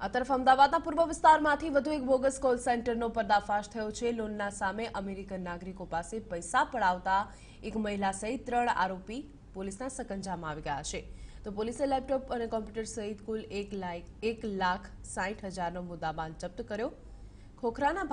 આ તરફ અમદાવાદના પૂર્વ વિસ્તારમાંથી વધુ એક બોગસ કોલ સેન્ટરનો પર્દાફાશ થયો છે। લોનના સામે અમેરિકન નાગરિકો પાસે પૈસા પડાવતા એક મહિલા સહિત 3 આરોપી પોલીસના સકંજામાં આવી ગયા છે। તો પોલીસે લેપટોપ અને કોમ્પ્યુટર સહિત કુલ 1,60,000નો મુદ્દામાલ જપ્ત કર્યો। ખોખરાના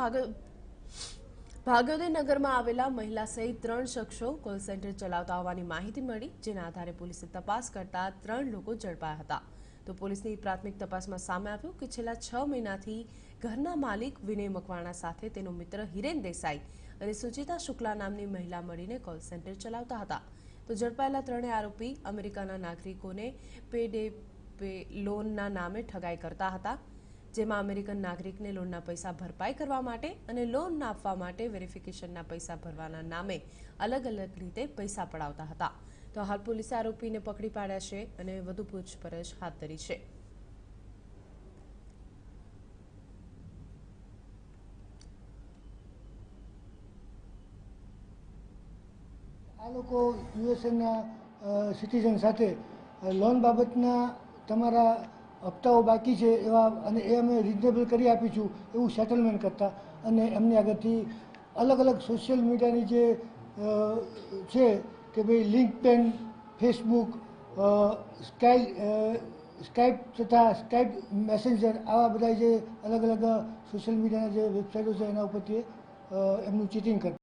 ભાગ્યોદય નગરમાં આવેલા મહિલા સહિત 3 શખ્સો કોલ સેન્ટર ચલાવતા હોવાની માહિતી મળી, જેના આધારે પોલીસે તપાસ કરતા 3 લોકો ઝડપાયા હતા। તો પોલીસની પ્રાથમિક તપાસમાં સામે આવ્યું કે છેલ્લા 6 મહિનાથી ઘરના માલિક વિનય મકવાણા સાથે તેનો મિત્ર હિરેન દેસાઈ અને સુચિતા શુક્લા નામની મહિલા મળીને કોલ સેન્ટર ચલાવતા હતા। તો ઝડપાયેલા 3 આરોપી અમેરિકાના નાગરિકોને પે લોનના નામે ઠગાઈ કરતા હતા, જેમાં અમેરિકન નાગરિકને લોનના પૈસા ભરપાઈ કરવા માટે અને લોન આપવા માટે વેરિફિકેશનના પૈસા ભરવાના નામે અલગ અલગ રીતે પૈસા પડાવતા હતા। તો હાલ પોલીસે આરોપીને પકડી પાડ્યા છે અને વધુ પૂછપરછ હાથ ધરી છે। આ લોકો યુએસએના સિટીઝન સાથે લોન બાબતના તમારા હપ્તાઓ બાકી છે એવા અને એ અમે રિઝનેબલ કરી આપીશું એવું સેટલમેન્ટ કરતા અને એમની આગળથી અલગ અલગ સોશિયલ મીડિયાની જે છે કે ભાઈ લિંક્ડઇન, ફેસબુક, સ્કાઈપ તથા સ્કાઈપ મેસેન્જર આવા બધા જે અલગ અલગ સોશિયલ મીડિયાના જે વેબસાઇટો છે એના ઉપરથી એમનું ચીટિંગ કરતા।